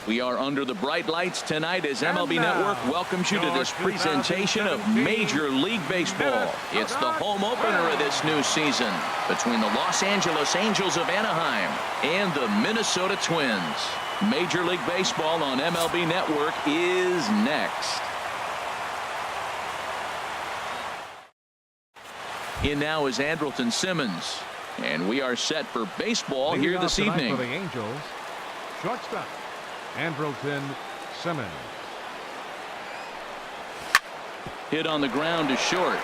We are under the bright lights tonight as MLB Network welcomes you to this presentation of Major League Baseball. It's the home opener of this new season between the Los Angeles Angels of Anaheim and the Minnesota Twins. Major League Baseball on MLB Network is next. In now is Andrelton Simmons, and we are set for baseball here this evening. For the Angels, shortstop Andrelton Simmons. Hit on the ground to short.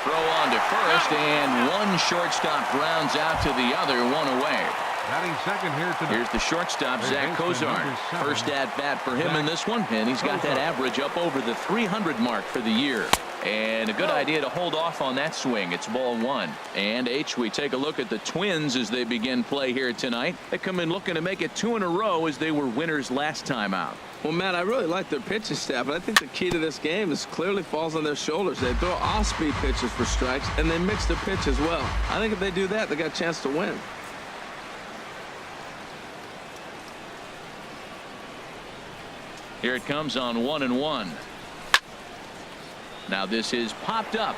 Throw on to first, and one shortstop grounds out to the other, one away. Batting second here tonight. Here's the shortstop, Zach Cozart. First at bat for him in this one, and he's got that average up over the 300 mark for the year. And a good idea to hold off on that swing. It's ball one. And H, we take a look at the Twins as they begin play here tonight. They come in looking to make it 2 in a row as they were winners last time out. Well, Matt, I really like their pitching staff, but I think the key to this game is clearly falls on their shoulders. They throw off-speed pitches for strikes, and they mix their pitch as well. I think if they do that, they got a chance to win. Here it comes on 1-1. Now this is popped up.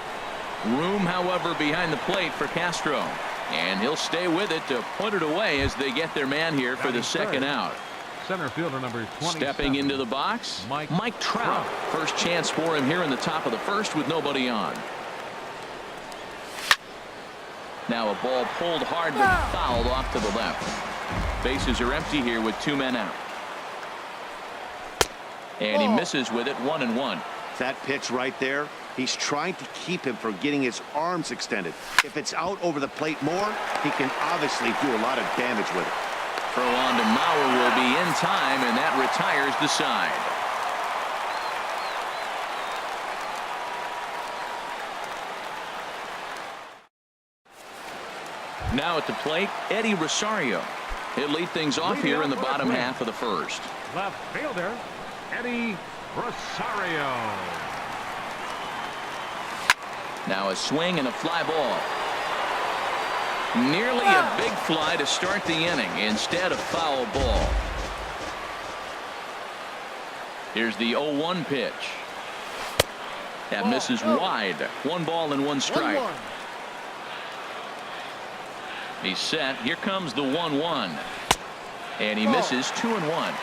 Room, however, behind the plate for Castro. And he'll stay with it to put it away as they get their man here for the second out. Center fielder number 27. Stepping into the box, Mike Trout. First chance for him here in the top of the first with nobody on. Now a ball pulled hard but fouled off to the left. Bases are empty here with 2 men out. And he misses with it, 1-1. That pitch right there, he's trying to keep him from getting his arms extended. If it's out over the plate more, he can obviously do a lot of damage with it. Throw on to Mauer will be in time, and that retires the side. Now at the plate, Eddie Rosario. He'll lead things off here in the bottom half of the first. Left fielder Eddie Rosario. Now a swing and a fly ball. Nearly a big fly to start the inning instead of foul ball. Here's the 0-1 pitch. That misses wide. 1 ball and 1 strike. He's set. Here comes the 1-1. And he misses 2-1.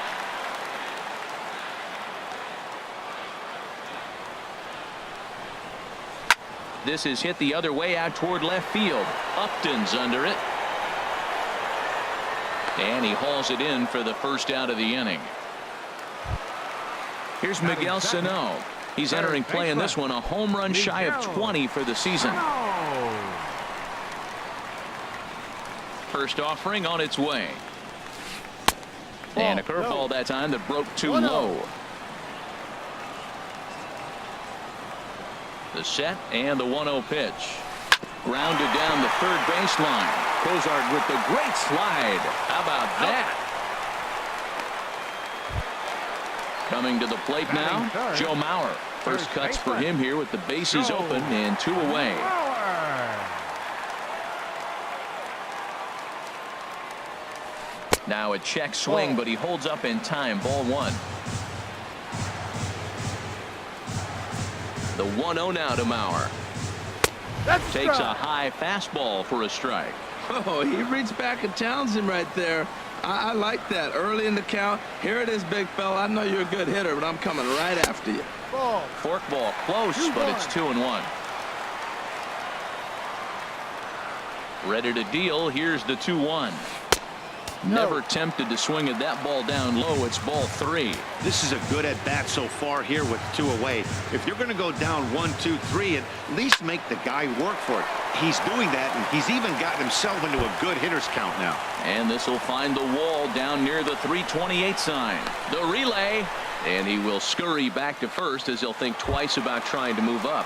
This is hit the other way out toward left field. Upton's under it. And he hauls it in for the first out of the inning. Here's Miguel Sano. He's entering play in this one, a home run shy of 20 for the season. First offering on its way. And a curveball that time that broke too low. The set and the 1-0 pitch. Grounded down the third baseline. Cozart with the great slide. How about that? Coming to the plate now, Joe Mauer. First cuts for him here with the bases open and 2 away. Now a check swing, but he holds up in time. Ball 1. The 1-0 now to Mauer. Takes a high fastball for a strike. Oh, he reached back and challenged him right there. I like that. Early in the count. Here it is, big fella. I know you're a good hitter, but I'm coming right after you. Fork ball close, but it's 2-1. Ready to deal. Here's the 2-1. Never tempted to swing at that ball down low. It's ball 3. This is a good at bat so far here with 2 away. If you're going to go down 1, 2, 3, at least make the guy work for it. He's doing that, and he's even gotten himself into a good hitter's count now. And this will find the wall down near the 328 sign. The relay, and he will scurry back to first as he'll think twice about trying to move up.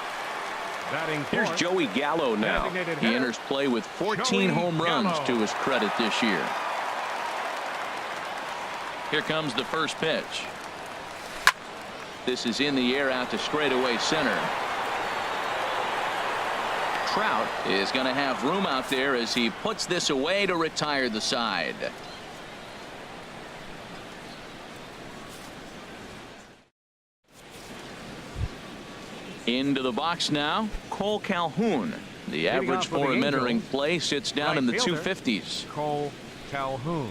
Here's Joey Gallo now. He enters play with 14 home runs to his credit this year. Here comes the first pitch. This is in the air out to straightaway center. Trout is going to have room out there as he puts this away to retire the side. Into the box now, Cole Calhoun. The Leading average off for the for him Angels, entering play sits down right in the fielder, 250s. Cole Calhoun.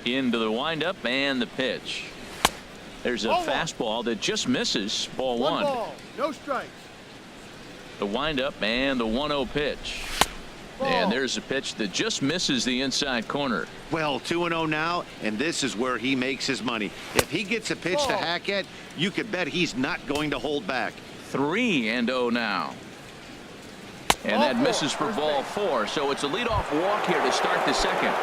Into the windup and the pitch. There's a fastball that just misses. Ball one. Ball, no strikes. The windup and the 1-0 pitch. And there's a pitch that just misses the inside corner. Well, 2-0 now, and this is where he makes his money. If he gets a pitch to hack at, you could bet he's not going to hold back. 3-0 now. And that misses for ball 4. So it's a leadoff walk here to start the second.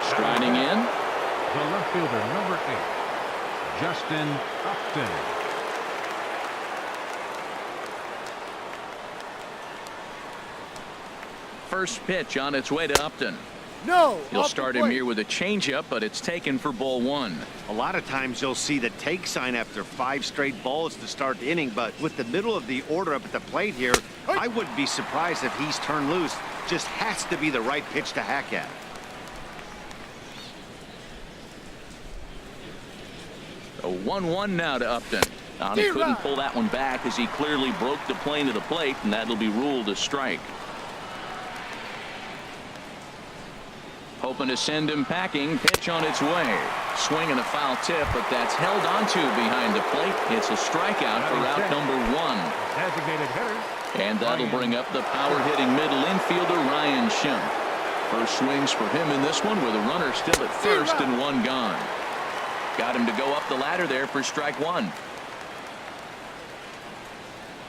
Striding in. The left fielder, number 8, Justin Upton. First pitch on its way to Upton. No. He'll start him here with a changeup, but it's taken for ball 1. A lot of times you'll see the take sign after 5 straight balls to start the inning, but with the middle of the order up at the plate here, I wouldn't be surprised if he's turned loose. Just has to be the right pitch to hack at. A 1-1 now to Upton. He couldn't pull that one back as he clearly broke the plane to the plate, and that'll be ruled a strike. Hoping to send him packing. Pitch on its way. Swing and a foul tip, but that's held onto behind the plate. It's a strikeout for out number 1. Designated hitter. And that'll bring up the power-hitting middle infielder, Ryan Schimpf. First swings for him in this one with a runner still at first and 1 gone. Got him to go up the ladder there for strike 1.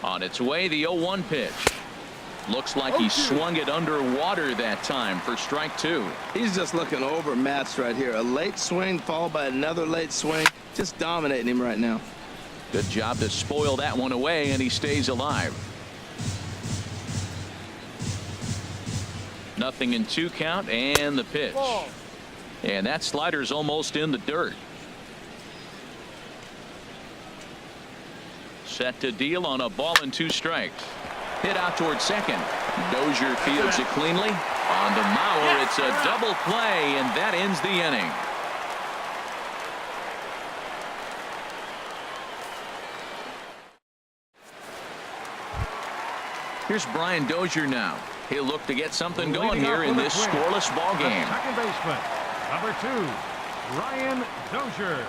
On its way, the 0-1 pitch. Looks like he swung it underwater that time for strike 2. He's just looking overmatched right here. A late swing followed by another late swing. Just dominating him right now. Good job to spoil that one away, and he stays alive. Nothing in 2 count, and the pitch. And that slider's almost in the dirt. Set to deal on a ball and 2 strikes. Hit out towards second. Dozier fields it cleanly. On to Mauer, it's a double play, and that ends the inning. Here's Brian Dozier now. He'll look to get something going here in this scoreless ball game. Second baseman, number 2, Ryan Dozier.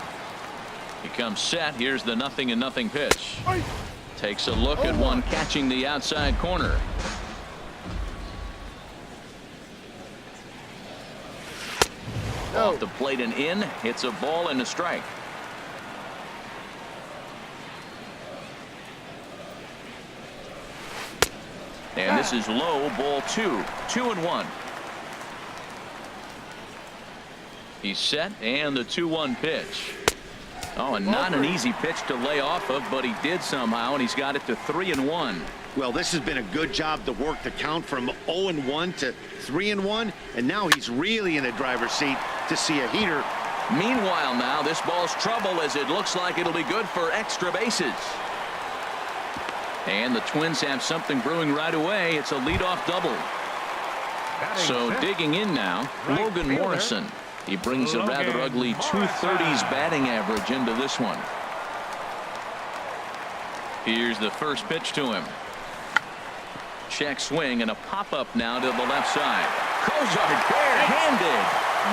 He comes set. Here's the 0-0 pitch. Takes a look at one catching the outside corner. Off the plate and in. It's a ball and a strike. And this is low, ball 2. 2-1. He's set, and the 2-1 pitch. Oh, and not an easy pitch to lay off of, but he did somehow, and he's got it to 3-1. Well, this has been a good job to work the count from 0-1 to 3-1, and now he's really in the driver's seat to see a heater. Meanwhile, now this ball's trouble as it looks like it'll be good for extra bases. And the Twins have something brewing right away. It's a leadoff double. So digging in now, Logan Morrison. He brings a rather ugly 230s batting average into this one. Here's the first pitch to him. Check swing and a pop-up now to the left side. Cozart barehanded.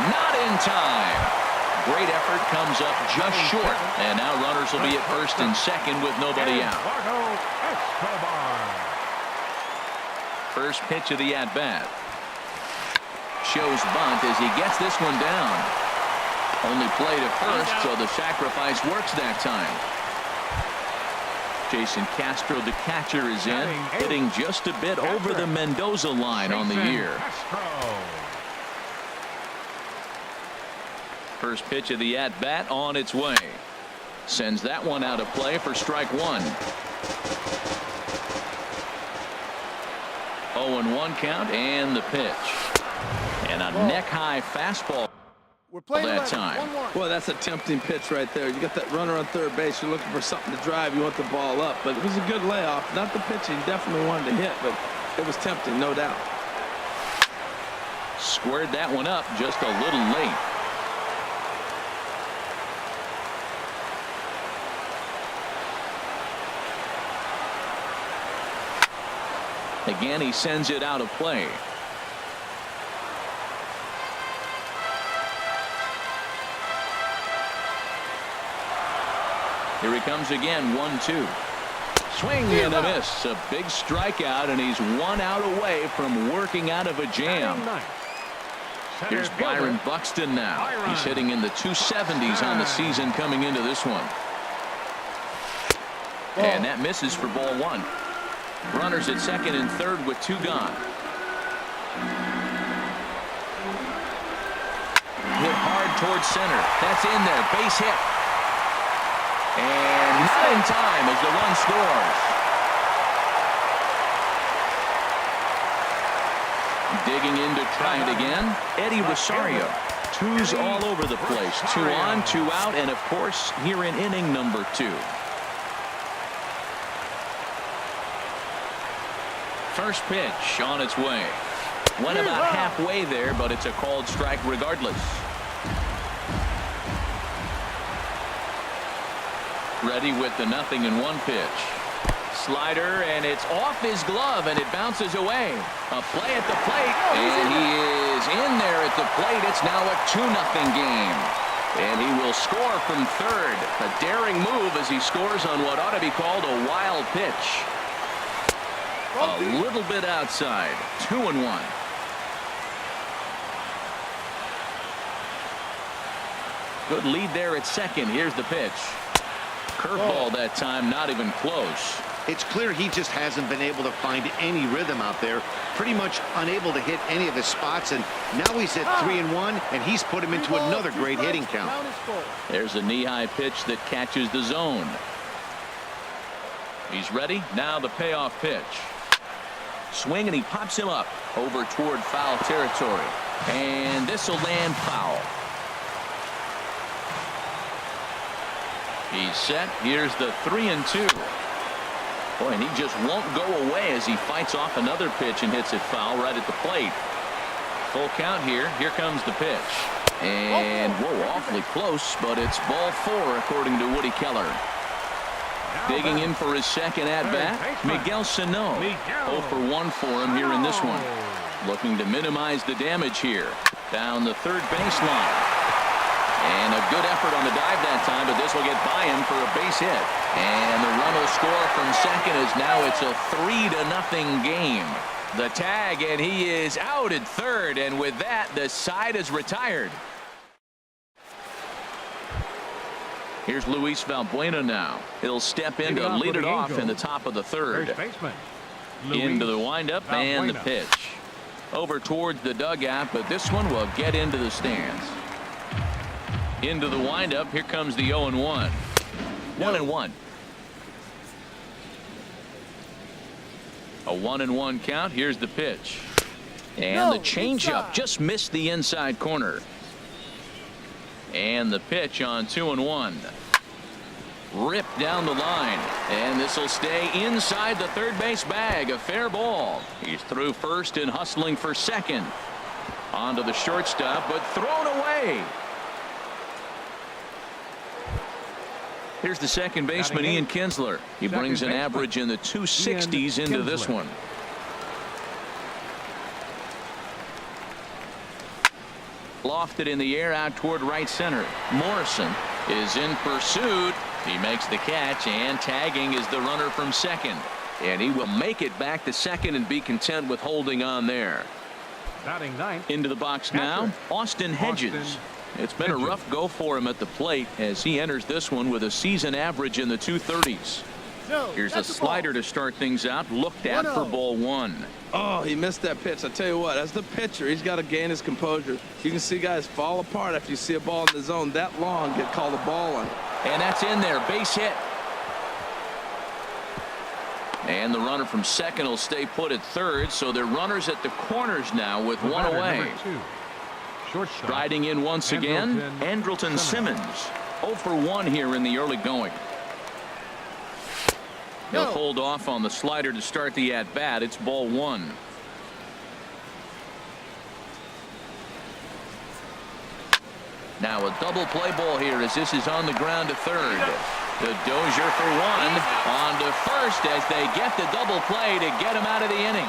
Not in time. Great effort, comes up just short. And now runners will be at first and second with nobody out. First pitch of the at-bat. Shows bunt as he gets this one down. Only play to first, so the sacrifice works that time. Jason Castro, the catcher, is in, hitting just a bit over the Mendoza line on the year. First pitch of the at-bat on its way. Sends that one out of play for strike one. 0-1 count and the pitch. And a neck-high fastball. We're playing that time. Boy, that's a tempting pitch right there. You got that runner on third base. You're looking for something to drive. You want the ball up. But it was a good layoff. Not the pitching. Definitely wanted to hit, but it was tempting, no doubt. Squared that one up just a little late. Again, he sends it out of play. Here he comes again, 1-2. Swing and a miss. A big strikeout, and he's 1 out away from working out of a jam. Here's Byron Buxton now. He's hitting in the 270s on the season coming into this one. And that misses for ball one. Runners at second and third with 2 gone. Hit hard towards center. That's in there. Base hit. And not in time as the run scores. Digging in to try it again. Eddie Rosario. 2s all over the place. 2 on, 2 out, and of course here in inning number 2. First pitch on its way. Went about halfway there, but it's a called strike regardless. Ready with the 0-1 pitch. Slider, and it's off his glove, and it bounces away. A play at the plate, and he is in there at the plate. It's now a 2-0 game. And he will score from third. A daring move as he scores on what ought to be called a wild pitch. A little bit outside. 2-1. Good lead there at second. Here's the pitch. Curveball that time, not even close. It's clear he just hasn't been able to find any rhythm out there. Pretty much unable to hit any of his spots, and now he's at 3-1, and he's put him into another great hitting count. There's a knee-high pitch that catches the zone. He's ready. Now the payoff pitch. Swing, and he pops him up over toward foul territory. And this will land foul. He's set. Here's the 3-2. Boy, and he just won't go away as he fights off another pitch and hits it foul right at the plate. Full count here. Here comes the pitch. And, whoa, awfully close, but it's ball 4 according to Woody Keller. Digging in for his second at-bat, Miguel Sano. 0 for 1 for him here in this one. Looking to minimize the damage here. Down the third baseline. And a good effort on the dive that time, but this will get by him for a base hit. And the run will score from second as now it's a 3-0 game. The tag, and he is out at third, and with that, the side is retired. Here's Luis Valbuena now. He'll step in to lead it off in the top of the third. Into the windup and the pitch. Over towards the dugout, but this one will get into the stands. Into the windup. Here comes the 0-1. 1-1. A 1-1 count. Here's the pitch. And the changeup just missed the inside corner. And the pitch on 2-1. Ripped down the line. And this will stay inside the third base bag. A fair ball. He's through first and hustling for second. Onto the shortstop, but thrown away. Here's the second baseman, Ian Kinsler. He brings an average in the 260s into this one. Lofted in the air out toward right center. Morrison is in pursuit. He makes the catch, and tagging is the runner from second. And he will make it back to second and be content with holding on there. Batting ninth. Into the box now, Austin Hedges. It's been a rough go for him at the plate as he enters this one with a season average in the 230s. Here's a slider to start things out. Looked at for ball one. Oh, he missed that pitch. I tell you what, as the pitcher, he's got to gain his composure. You can see guys fall apart after you see a ball in the zone that long, get called a ball on it. And that's in there. Base hit. And the runner from second will stay put at third, so they're runners at the corners now with one away. Striding in once again, Andrelton Simmons. 0 for 1 here in the early going. He'll hold off on the slider to start the at-bat. It's ball one. Now a double play ball here as this is on the ground to third. The Dozier for one. On to first as they get the double play to get him out of the inning.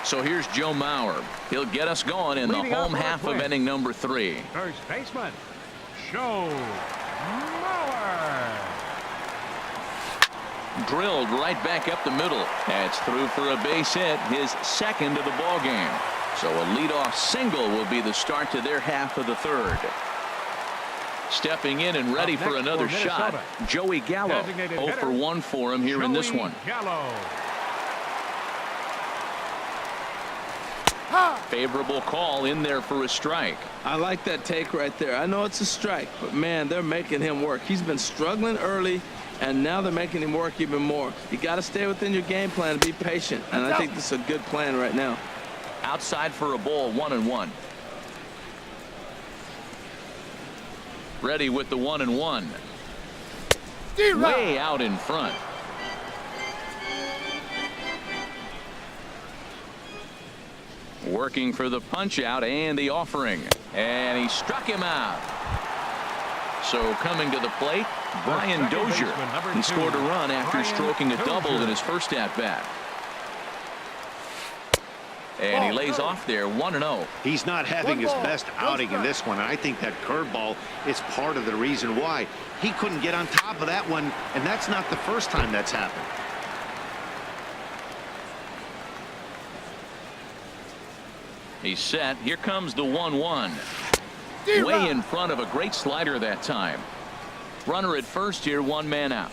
So here's Joe Mauer. He'll get us going in the home half of inning number 3. First baseman, Joe Mauer. Drilled right back up the middle. That's through for a base hit, his second of the ball game. So a leadoff single will be the start to their half of the third. Stepping in and ready for another shot, Joey Gallo. 0 for 1 for him here in this one. Gallo. Favorable call in there for a strike. I like that take right there. I know it's a strike, but man, they're making him work. He's been struggling early, and now they're making him work even more. You got to stay within your game plan and be patient, and I think this is a good plan right now. Outside for a ball, 1-1. Ready with the 1-1. Way out in front. Working for the punch out and the offering, and he struck him out. So coming to the plate, Brian Dozier. He scored a run after stroking a double in his first at bat. And he lays off there, 1-0. He's not having his best outing in this one, and I think that curveball is part of the reason why. He couldn't get on top of that one, and that's not the first time that's happened. He's set. Here comes the 1-1. Way in front of a great slider that time. Runner at first here, one man out.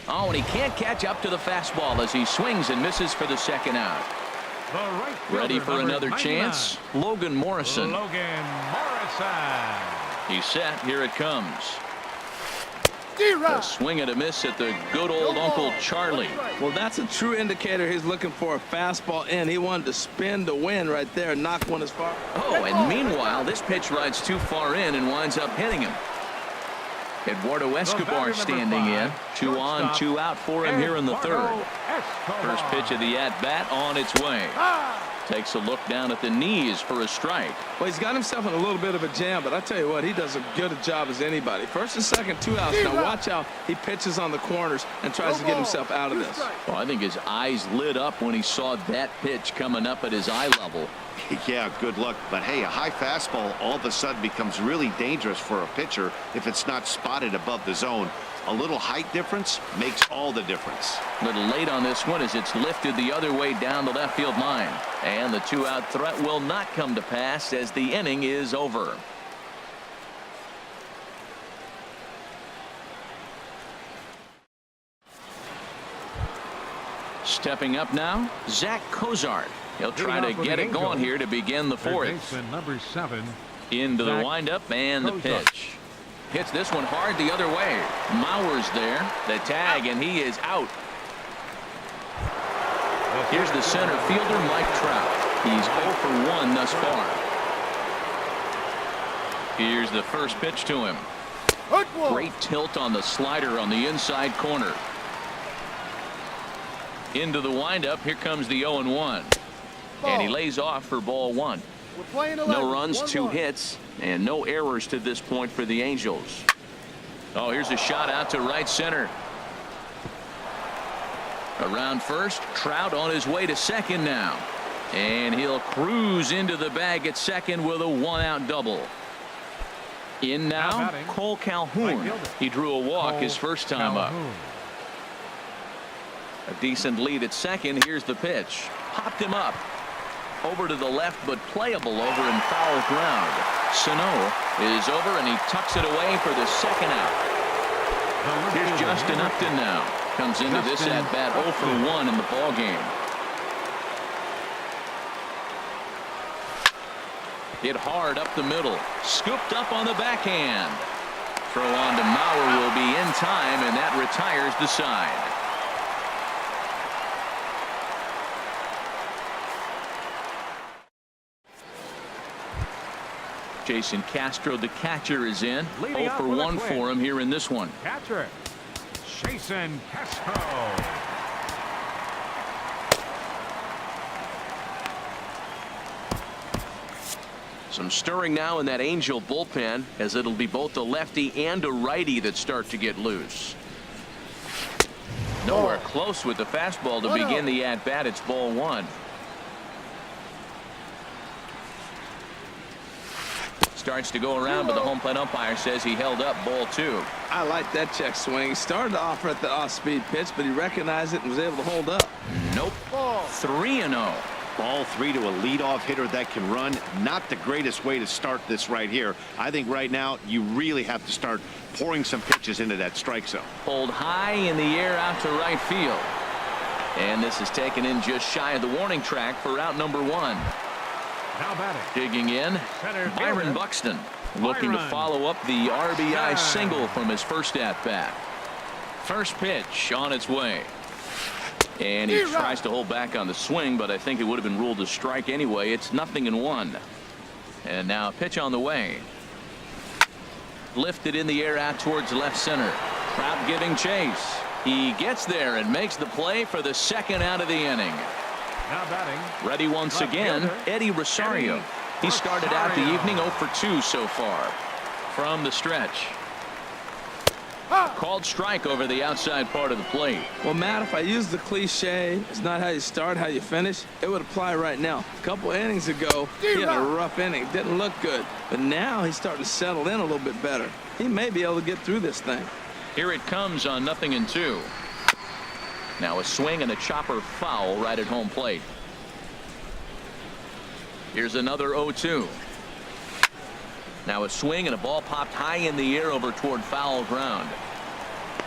Oh, and he can't catch up to the fastball as he swings and misses for the second out. Ready for another chance. Logan Morrison. He's set. Here it comes. A swing and a miss at the good old Uncle Charlie. Well, that's a true indicator he's looking for a fastball in. He wanted to spin to win right there, knock one as far. Oh, and meanwhile, this pitch rides too far in and winds up hitting him. Eduardo Escobar standing in. 2 on, 2 out for him here in the third. First pitch of the at-bat on its way. Takes a look down at the knees for a strike. Well, he's got himself in a little bit of a jam, but I tell you what, he does as good a job as anybody. First and second, 2 outs. Now watch how he pitches on the corners and tries to get himself out of this. Well, I think his eyes lit up when he saw that pitch coming up at his eye level. Yeah, good luck. But hey, a high fastball all of a sudden becomes really dangerous for a pitcher if it's not spotted above the zone. A little height difference makes all the difference. A little late on this one as it's lifted the other way down the left field line. And the 2-out threat will not come to pass as the inning is over. Stepping up now, Zach Cozart. He'll try to get it going here to begin the fourth. Number 7. Into the windup and the pitch. Hits this one hard the other way. Mauer's there. The tag, and he is out. Here's the center fielder, Mike Trout. He's 0 for 1 thus far. Here's the first pitch to him. Great tilt on the slider on the inside corner. Into the windup. Here comes the 0-1. And he lays off for ball 1. No runs, 2 hits, and no errors to this point for the Angels. Oh, here's a shot out to right center. Around first, Trout on his way to second now. And he'll cruise into the bag at second with a 1-out double. In now, Cole Calhoun. He drew a walk his first time up. A decent lead at second. Here's the pitch. Popped him up. Over to the left, but playable over in foul ground. Sano is over, and he tucks it away for the second out. Here's Justin Upton now. Comes into this at-bat 0 for 1 in the ball game. Hit hard up the middle. Scooped up on the backhand. Throw on to Mauer will be in time, and that retires the side. Jason Castro, the catcher, is in. 0 for 1 for him here in this one. Catcher, Jason Castro. Some stirring now in that Angel bullpen, as it'll be both a lefty and a righty that start to get loose. Nowhere close with the fastball to begin the at-bat. It's ball 1. Starts to go around, but the home plate umpire says he held up ball 2. I like that check swing. He started to offer at the off-speed pitch, but he recognized it and was able to hold up. Nope. 3-0. Ball 3 to a leadoff hitter that can run. Not the greatest way to start this right here. I think right now you really have to start pouring some pitches into that strike zone. Pulled high in the air out to right field. And this is taken in just shy of the warning track for out number 1. Now batting. Digging in, Byron Buxton, looking to follow up the RBI single from his first at-bat. First pitch on its way. And he tries to hold back on the swing, but I think it would have been ruled a strike anyway. It's 0-1. And now a pitch on the way. Lifted in the air out towards left center. Trout giving chase. He gets there and makes the play for the second out of the inning. Now batting. Ready once again, Eddie Rosario. He started out the evening 0 for 2 so far. From the stretch. Called strike over the outside part of the plate. Well, Matt, if I use the cliche, it's not how you start, how you finish, it would apply right now. A couple innings ago, he had a rough inning. Didn't look good. But now he's starting to settle in a little bit better. He may be able to get through this thing. Here it comes on 0-2. Now a swing and a chopper foul right at home plate. Here's another 0-2. Now a swing and a ball popped high in the air over toward foul ground.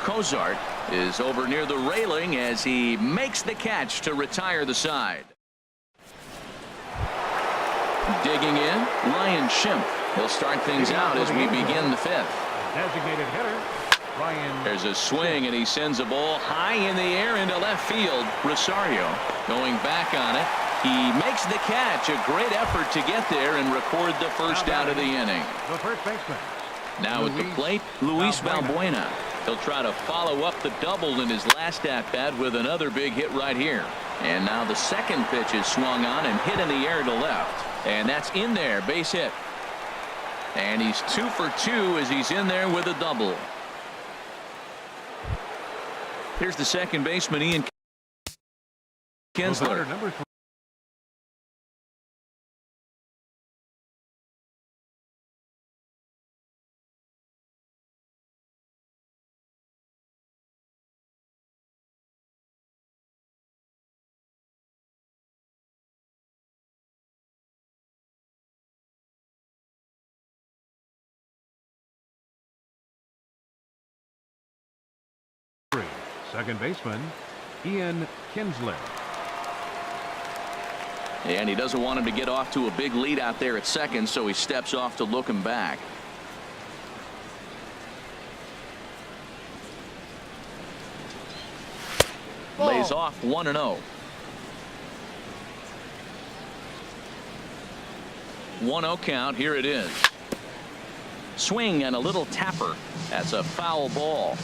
Cozart is over near the railing as he makes the catch to retire the side. Digging in, Ryan Schimpf. He'll start things out as we begin the 5th. Designated hitter, Ryan. There's a swing, and he sends a ball high in the air into left field. Rosario going back on it. He makes the catch. A great effort to get there and record the first out of the inning. The first baseman. Now at the plate, Luis Valbuena. He'll try to follow up the double in his last at-bat with another big hit right here. And now the second pitch is swung on and hit in the air to left. And that's in there, base hit. And he's 2 for 2 as he's in there with a double. Here's the second baseman, Ian Kinsler. Number 3. Second baseman, Ian Kinsler. And he doesn't want him to get off to a big lead out there at second, so he steps off to look him back. Lays off 1-0. 1-0 count. Here it is. Swing and a little tapper. That's a foul ball.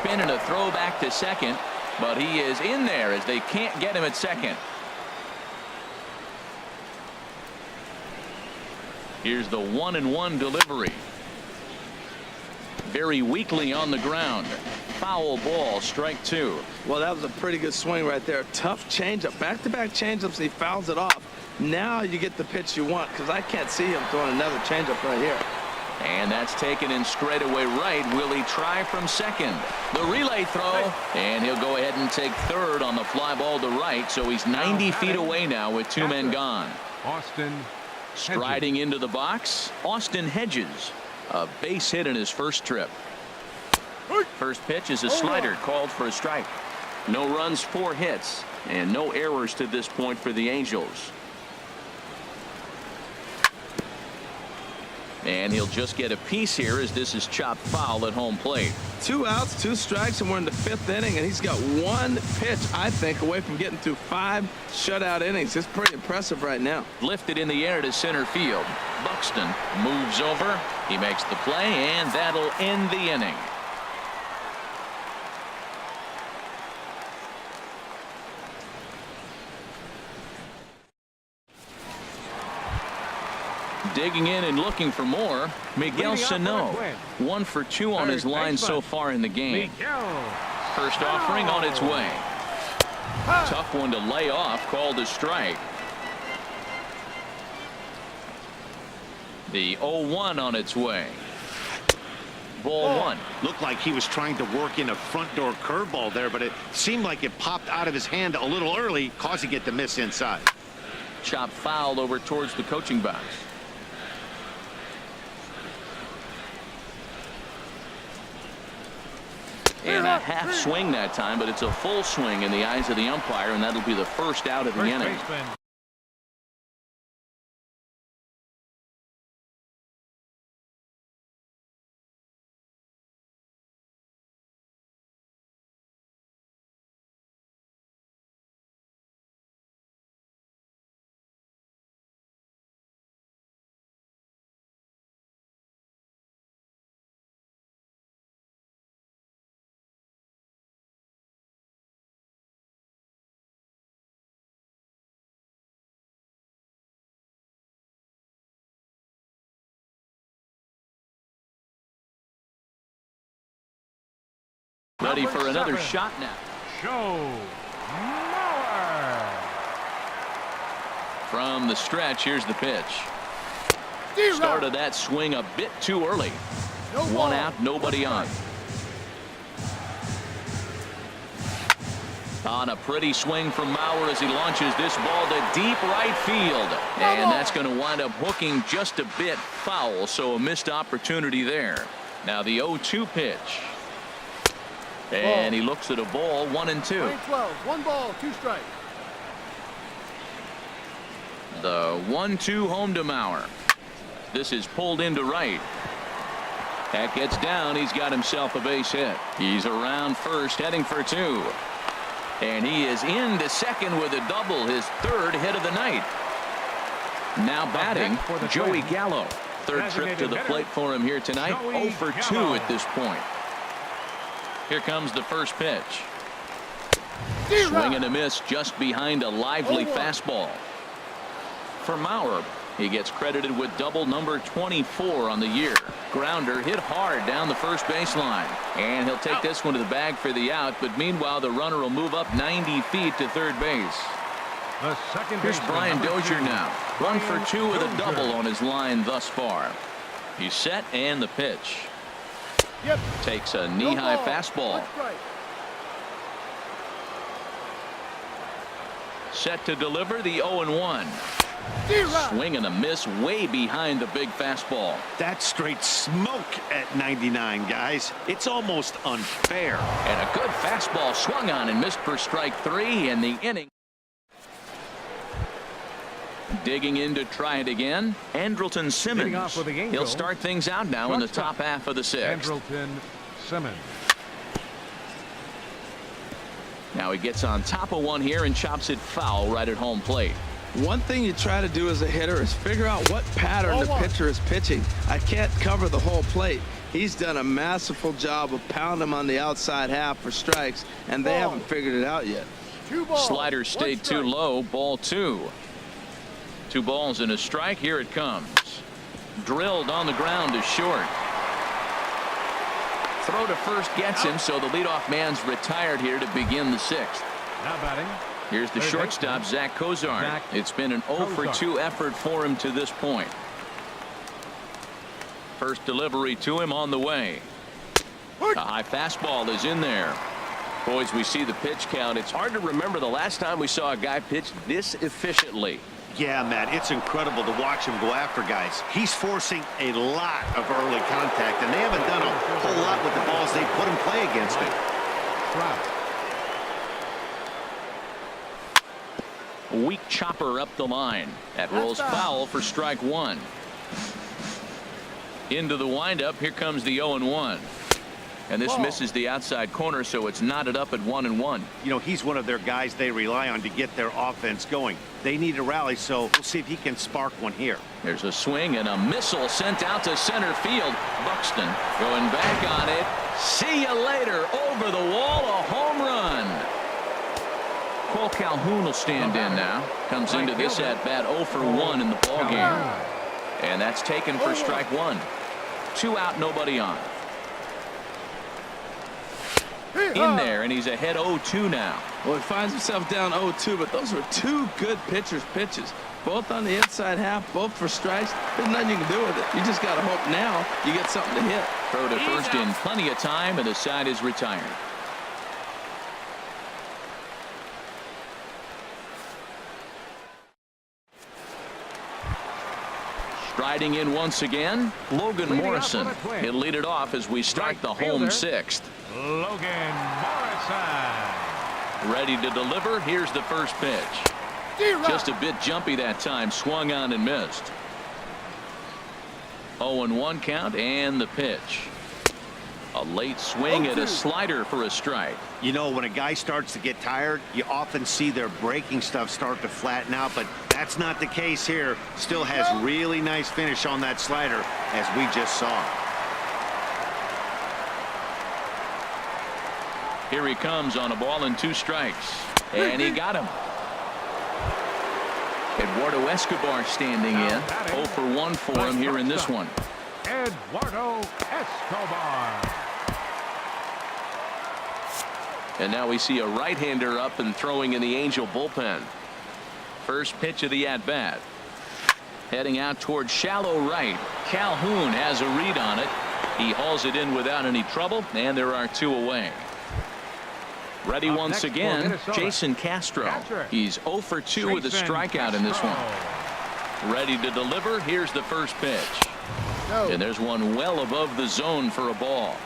spin and a throw back to second, but he is in there as they can't get him at second. Here's the 1-1 delivery. Very weakly on the ground. Foul ball, strike two. Well, that was a pretty good swing right there. Tough changeup. Back-to-back changeups, and he fouls it off. Now you get the pitch you want, because I can't see him throwing another changeup right here. And that's taken in straightaway right. Will he try from second? The relay throw, and he'll go ahead and take third on the fly ball to right, so he's 90 feet away now with two men gone. Austin Striding into the box, Austin Hedges. A base hit in his first trip. First pitch is a slider called for a strike. No runs, 4 hits, and no errors to this point for the Angels. And he'll just get a piece here as this is chopped foul at home plate. 2 outs, 2 strikes, and we're in the 5th inning, and he's got 1 pitch, I think, away from getting through 5 shutout innings. It's pretty impressive right now. Lifted in the air to center field. Buxton moves over. He makes the play, and that'll end the inning. Digging in and looking for more, Miguel Sano. 1 for 2 on his line so far in the game. First offering on its way. Tough one to lay off, called a strike. The 0-1 on its way. Ball 1. Looked like he was trying to work in a front door curveball there, but it seemed like it popped out of his hand a little early, causing it to miss inside. Chop fouled over towards the coaching box. And a half swing that time, but it's a full swing in the eyes of the umpire, and that'll be the first out of the inning. Ready for another shot now. From the stretch, here's the pitch. Started that swing a bit too early. 1 out, nobody on. On a pretty swing from Mauer as he launches this ball to deep right field. And that's going to wind up hooking just a bit foul, so a missed opportunity there. Now the 0-2 pitch. And he looks at a ball, 1-2. 1 ball, 2 strikes. The 1-2 home to Mauer. This is pulled into right. That gets down. He's got himself a base hit. He's around first, heading for 2. And he is into second with a double, his 3rd hit of the night. Now batting, Joey Gallo. 3rd trip to the plate for him here tonight. 0 for 2 at this point. Here comes the first pitch. Swing and a miss just behind a lively fastball. For Mauer, he gets credited with double number 24 on the year. Grounder hit hard down the first baseline. And he'll take this one to the bag for the out, but meanwhile the runner will move up 90 feet to third base. Here's Brian Dozier now. 1 for 2 with a double on his line thus far. He's set and the pitch. Takes a knee-high fastball. Set to deliver the 0-1. Swing and a miss way behind the big fastball. That's straight smoke at 99, guys. It's almost unfair. And a good fastball swung on and missed for strike 3 in the inning. Digging in to try it again, Andrelton Simmons. He'll start things out now in the top half of the 6th. Andrelton Simmons. Now he gets on top of one here and chops it foul right at home plate. One thing you try to do as a hitter is figure out what pattern the pitcher is pitching. I can't cover the whole plate. He's done a masterful job of pounding him on the outside half for strikes, and they haven't figured it out yet. 2 balls. Slider 1 stayed too strike. low. Ball 2. 2 balls and a strike. Here it comes. Drilled on the ground to short. Throw to first gets him, so the leadoff man's retired here to begin the 6th. Now batting. Here's the shortstop, Zach Kozar. It's been an 0 for 2 effort for him to this point. First delivery to him on the way. A high fastball is in there. Boys, we see the pitch count. It's hard to remember the last time we saw a guy pitch this efficiently. Yeah, Matt, it's incredible to watch him go after guys. He's forcing a lot of early contact, and they haven't done a whole lot with the balls they put in play against him. Trout. Weak chopper up the line. That rolls foul for strike 1. Into the windup. Here comes the 0-1. And this misses the outside corner, so it's knotted up at 1-1. You know, he's one of their guys they rely on to get their offense going. They need a rally, so we'll see if he can spark one here. There's a swing and a missile sent out to center field. Buxton going back on it. See you later. Over the wall, a home run. Cole Calhoun will stand in now. Comes into this at bat 0 for 1 in the ball game. And that's taken for strike 1. 2 out, nobody on. In there, and he's ahead 0-2 now. Well, he finds himself down 0-2, but those were 2 good pitchers' pitches. Both on the inside half, both for strikes. There's nothing you can do with it. You just got to hope now you get something to hit. Throw to first in plenty of time, and the side is retired. Striding in once again, Logan Morrison. He'll lead it off as we start the home 6th. Logan Morrison. Ready to deliver. Here's the first pitch. Just a bit jumpy that time. Swung on and missed. 0-1 count and the pitch. A late swing at a slider for a strike. You know, when a guy starts to get tired, you often see their breaking stuff start to flatten out, but that's not the case here. Still has really nice finish on that slider, as we just saw. Here he comes on a ball and 2 strikes. And he got him. Eduardo Escobar standing in. 0 for 1 for him here in this one. Eduardo Escobar. And now we see a right-hander up and throwing in the Angel bullpen. First pitch of the at-bat. Heading out towards shallow right. Calhoun has a read on it. He hauls it in without any trouble, and there are 2 away. Ready once again, Jason Castro. He's 0 for 2 with a strikeout in this one. Ready to deliver. Here's the first pitch. And there's one well above the zone for a ball.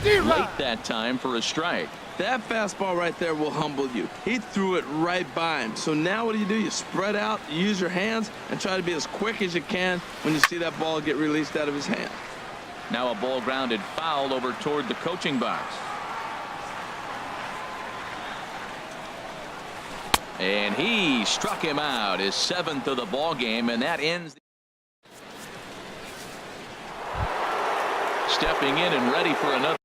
Late that time for a strike. That fastball right there will humble you. He threw it right by him. So now what do? You spread out, you use your hands, and try to be as quick as you can when you see that ball get released out of his hand. Now a ball grounded foul over toward the coaching box. And he struck him out, his 7th of the ball game, and that ends. Stepping in and ready for another.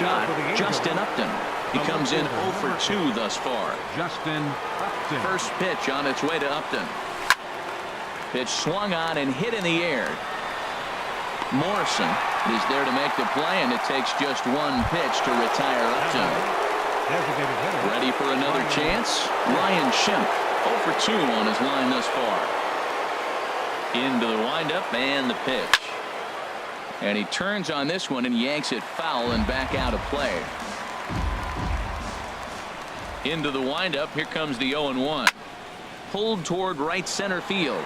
shot, Justin Upton. He comes in 0 for 2 thus far. Justin Upton. First pitch on its way to Upton. Pitch swung on and hit in the air. Morrison is there to make the play, and it takes just one pitch to retire Upton. Ready for another chance? Ryan Schimpf, 0 for 2 on his line thus far. Into the windup and the pitch. And he turns on this one and yanks it foul and back out of play. Into the windup. Here comes the 0-1. Pulled toward right center field.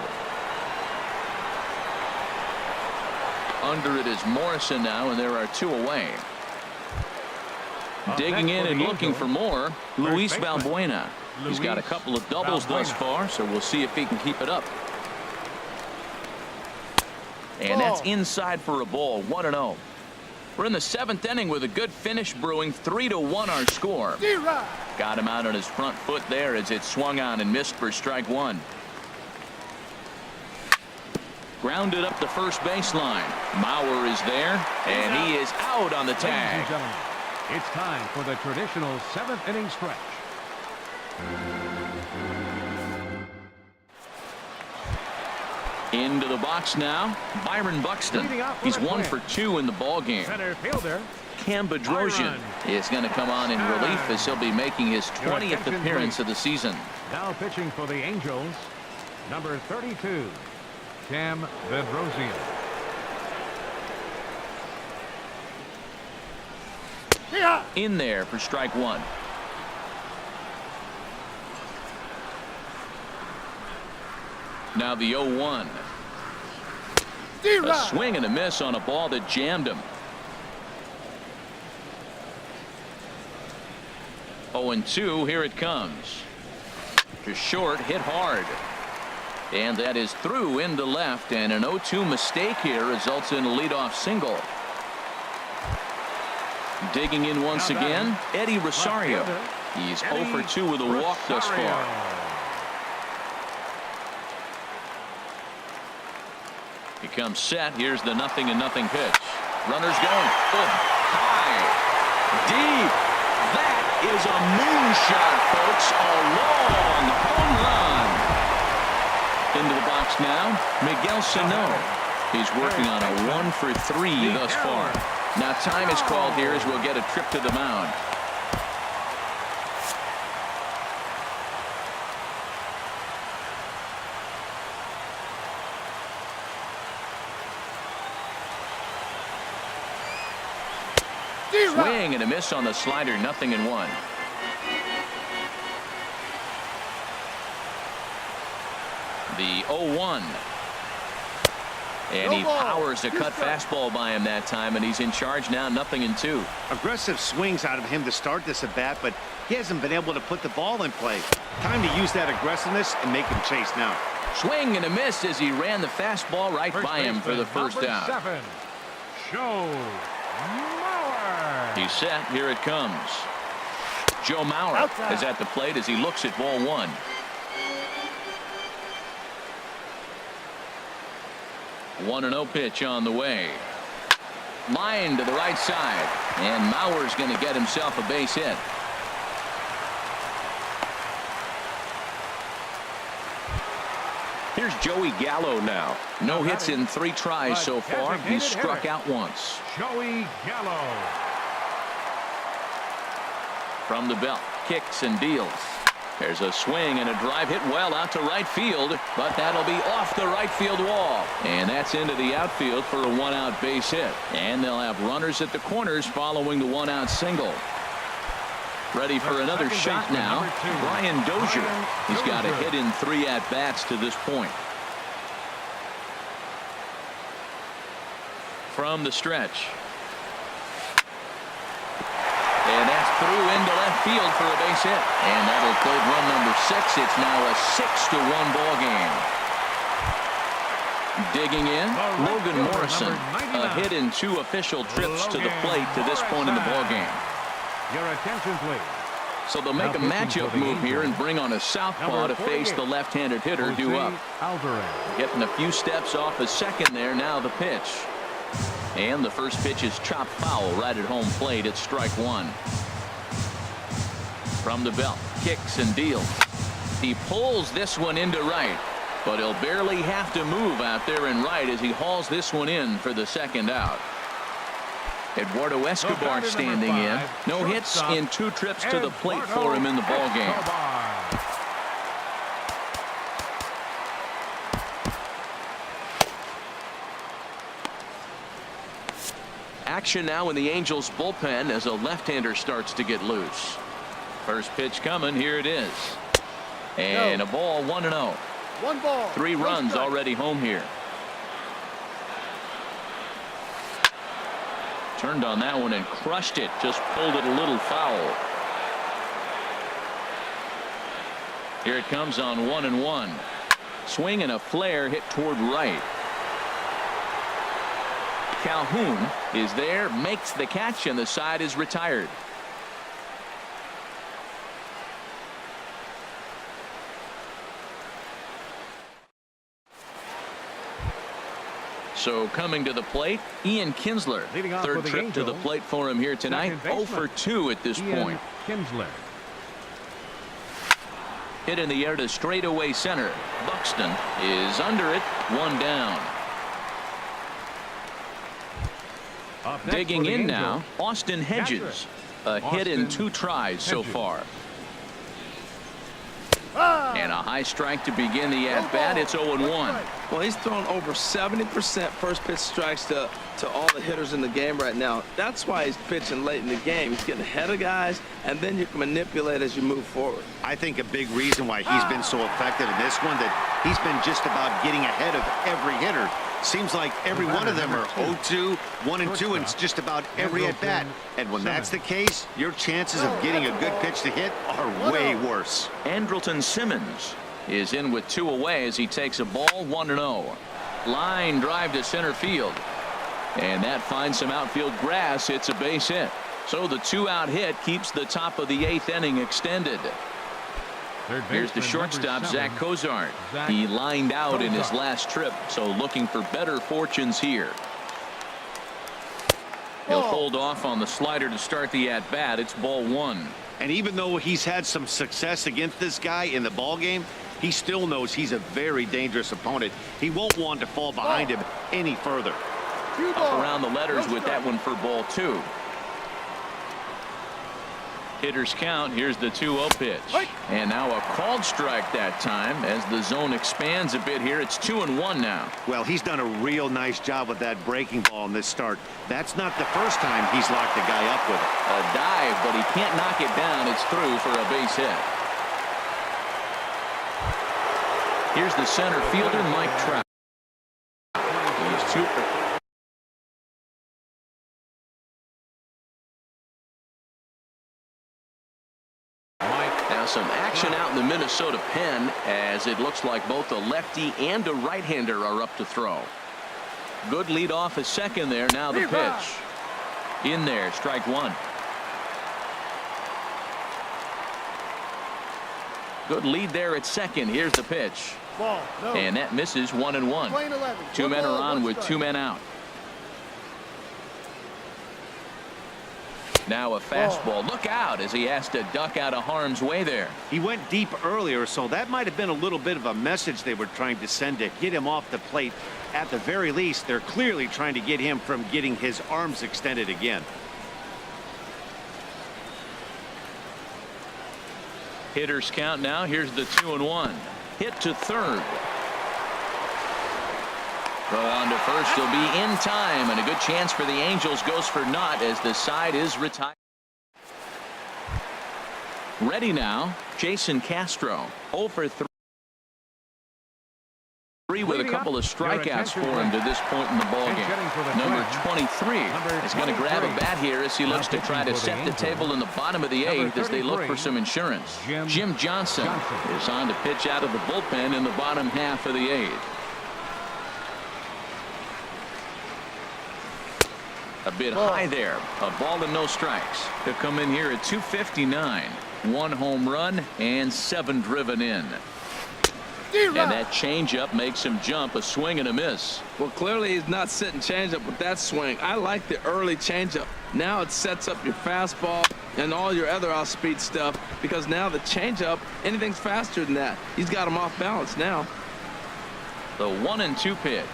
Under it is Morrison now, and there are 2 away. Digging in and looking for more, Luis Valbuena. He's got a couple of doubles thus far, so we'll see if he can keep it up. And that's inside for a ball. 1-0. We're in the 7th inning with a good finish brewing. 3-1 our score. Got him out on his front foot there as it swung on and missed for strike 1. Grounded up the first baseline. Mauer is there, and he is out on the tag. Ladies and gentlemen, it's time for the traditional 7th inning stretch. Into the box now, Byron Buxton. He's 1 for 2 in the ball game. Center fielder Cam Bedrosian is going to come on in relief as he'll be making his 20th appearance of the season. Now pitching for the Angels, number 32, Cam Bedrosian. In there for strike 1. Now the 0-1. A swing and a miss on a ball that jammed him. 0-2. Here it comes. Just short, hit hard. And that is through into left, and an 0-2 mistake here results in a leadoff single. Digging in once again, Eddie Rosario. He's 0 for 2 with a walk thus far. He comes set. Here's the 0-0 pitch. Runners going. Oh, high. Deep. That is a moonshot, folks. A long home run. Into the box now, Miguel Sano. He's working on a 1 for 3 thus far. Now time is called here as we'll get a trip to the mound. Swing and a miss on the slider. 0-1. The 0-1. And he powers a cut fastball by him that time, and he's in charge now. 0-2. Aggressive swings out of him to start this at bat, but he hasn't been able to put the ball in play. Time to use that aggressiveness and make him chase now. Swing and a miss as he ran the fastball right by him for the first out. 7, Joe Mauer. He's set. Here it comes. Joe Mauer is at the plate as he looks at ball 1. One 1-0 pitch on the way. Line to the right side, and Mauer's going to get himself a base hit. Here's Joey Gallo now. No hits in 3 tries so far. He's struck out once. Joey Gallo. From the belt, kicks and deals. There's a swing and a drive hit well out to right field, but that'll be off the right field wall. And that's into the outfield for a 1-out base hit. And they'll have runners at the corners following the 1-out single. Ready for another shot now. Brian Dozier. He's got a hit in 3 at-bats to this point. From the stretch. And that's through into left field for a base hit. And that'll close run number 6. It's now a 6-1 ball game. Digging in, Logan Morrison. A hit in 2 official trips to the plate to this point in the ball game. Your attention, please. So they'll make a matchup move here and bring on a southpaw to face the left-handed hitter due up. Alvarez. Getting a few steps off the second there. Now the pitch. And the first pitch is chopped foul right at home plate. It's strike one. From the belt, kicks and deals. He pulls this one into right, but he'll barely have to move out there in right as he hauls this one in for the second out. Eduardo Escobar standing in. No hits in 2 trips to the plate for him in the ballgame. Action now in the Angels bullpen as a left-hander starts to get loose. First pitch coming. Here it is. And a ball, 1-0. 1 ball. 3 runs already home here. Turned on that one and crushed it. Just pulled it a little foul. Here it comes on 1-1. Swing and a flare hit toward right. Calhoun is there, makes the catch, and the side is retired. So coming to the plate, Ian Kinsler. Third trip to the plate for him here tonight. 0 for 2 at this point. Kinsler. Hit in the air to straightaway center. Buxton is under it. 1 down. Digging in now, Austin Hedges. A hit in 2 tries so far. And a high strike to begin the at-bat. It's 0-1. Well, he's thrown over 70% first pitch strikes to all the hitters in the game right now. That's why he's pitching late in the game. He's getting ahead of guys, and then you can manipulate as you move forward. I think a big reason why he's been so effective in this one, that he's been just about getting ahead of every hitter. Seems like every one of them are 0-2, 1-2, and it's just about every at-bat. And when that's the case, your chances of getting a good pitch to hit are way worse. Andrelton Simmons is in with 2 away as he takes a ball. 1-0. Line drive to center field. And that finds some outfield grass. It's a base hit. So the 2-out hit keeps the top of the 8th inning extended. Here's the shortstop, Zach Cozart. He lined out in his last trip, so looking for better fortunes here. He'll hold off on the slider to start the at-bat. It's ball 1. And even though he's had some success against this guy in the ballgame, he still knows he's a very dangerous opponent. He won't want to fall behind him any further. Up around the letters with that one for ball 2. Hitters count. Here's the 2-0 pitch. And now a called strike that time as the zone expands a bit here. It's 2-1 now. Well, he's done a real nice job with that breaking ball in this start. That's not the first time he's locked a guy up with it. A dive, but he can't knock it down. It's through for a base hit. Here's the center fielder, Mike Trout. He's 2 for some action out in the Minnesota pen as it looks like both a lefty and a right-hander are up to throw. Good lead off a second there. Now the pitch. In there, strike 1. Good lead there at second. Here's the pitch. And that misses. 1-1. 2 men are on with 2 men out. Now a fastball. Look out as he has to duck out of harm's way there. He went deep earlier, so that might have been a little bit of a message they were trying to send to get him off the plate. At the very least, they're clearly trying to get him from getting his arms extended again. Hitters count now. Here's the 2-1. Hit to third. Throw on to first. He'll be in time, and a good chance for the Angels goes for naught as the side is retired. Ready now, Jason Castro. 0 for 3 with a couple of strikeouts for him to this point in the ballgame. Number 23 is going to grab a bat here as he looks to try to set the table in the bottom of the 8th as they look for some insurance. Jim Johnson is on to pitch out of the bullpen in the bottom half of the 8th. A bit high there. A ball and no strikes. To come in here at 259. 1 home run and 7 driven in. And that changeup makes him jump. A swing and a miss. Well, clearly he's not sitting changeup with that swing. I like the early changeup. Now it sets up your fastball and all your other off-speed stuff, because now the changeup, anything's faster than that. He's got him off balance now. The 1-2 pitch.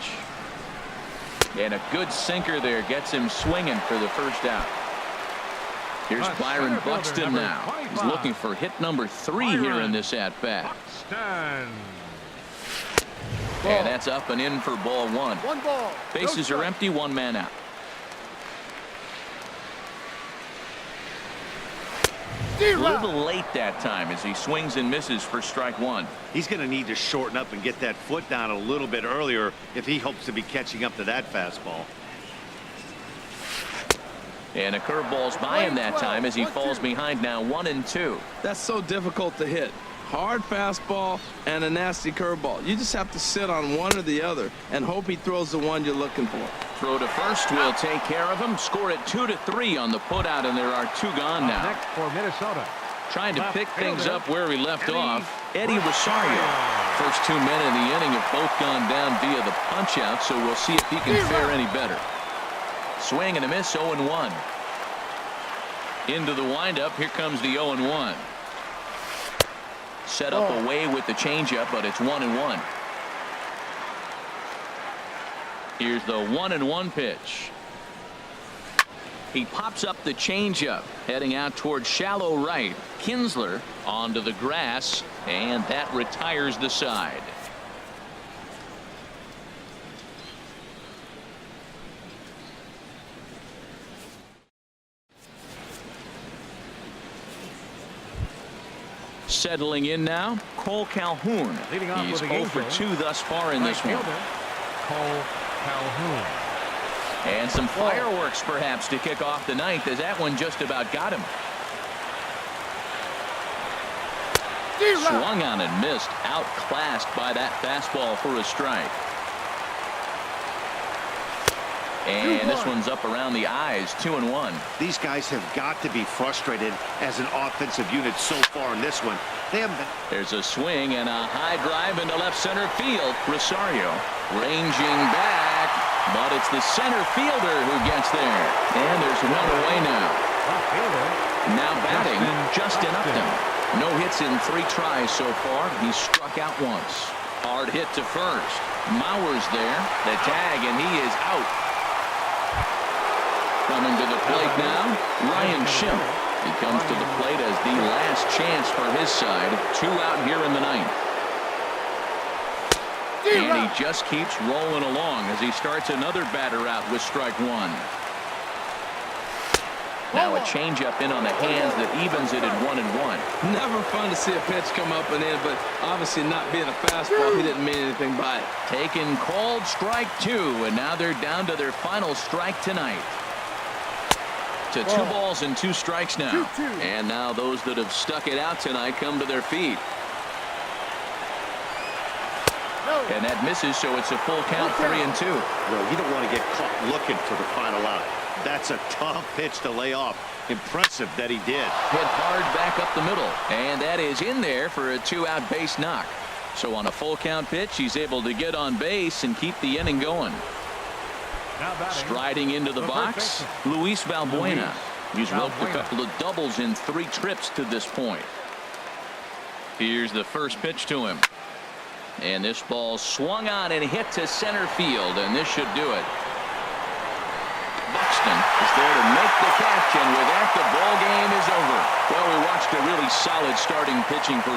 And a good sinker there gets him swinging for the first out. Here's Byron Buxton now. He's looking for hit number 3 here in this at-bat. And that's up and in for ball 1. 1 ball. Bases are empty, 1 man out. A little late that time as he swings and misses for strike 1. He's going to need to shorten up and get that foot down a little bit earlier if he hopes to be catching up to that fastball. And a curveball's by him that time as he falls behind now 1-2. That's so difficult to hit. Hard fastball and a nasty curveball. You just have to sit on one or the other and hope he throws the one you're looking for. Throw to first will take care of him. Score it 2-3 on the putout, and there are 2 gone now. Next for Minnesota. Trying to pick things up where we left off, Eddie Rosario. First 2 men in the inning have both gone down via the punch-out, so we'll see if he can fare any better. Swing and a miss, 0-1. Into the windup, here comes the 0-1. Set up away with the changeup, but it's 1-1. Here's the 1-1 pitch. He pops up the changeup, heading out towards shallow right. Kinsler onto the grass, and that retires the side. Settling in now, Cole Calhoun. Leading off He's with the 0 for 2 thus far in this one. Cole Calhoun. And some fireworks perhaps to kick off the ninth, as that one just about got him. Swung on and missed, outclassed by that fastball for a strike. And this one's up around the eyes, 2-1. These guys have got to be frustrated as an offensive unit so far in this one. They haven't been. There's a swing and a high drive into left center field. Rosario ranging back, but it's the center fielder who gets there. And there's one away now. Now batting, Justin Upton. No hits in 3 tries so far. He's struck out once. Hard hit to first. Mauer's there. The tag, and he is out. Coming to the plate now, Ryan Schimpf. He comes to the plate as the last chance for his side. 2 out here in the ninth. And he just keeps rolling along as he starts another batter out with strike 1. Now a changeup in on the hands that evens it at 1-1. Never fun to see a pitch come up and in, but obviously not being a fastball, he didn't mean anything by it. Taken called strike 2, and now they're down to their final strike tonight. To 2 balls and 2 strikes now. And now those that have stuck it out tonight come to their feet. And that misses, so it's a full count, 3-2. Well, you don't want to get caught looking for the final out. That's a tough pitch to lay off. Impressive that he did. Hit hard back up the middle, and that is in there for a 2-out base knock. So on a full count pitch, he's able to get on base and keep the inning going. Striding into the box, Luis Valbuena. He's roped a couple of doubles in 3 trips to this point. Here's the first pitch to him. And this ball swung on and hit to center field, and this should do it. Buxton is there to make the catch, and with that, the ball game is over. Well, we watched a really solid starting pitching performance.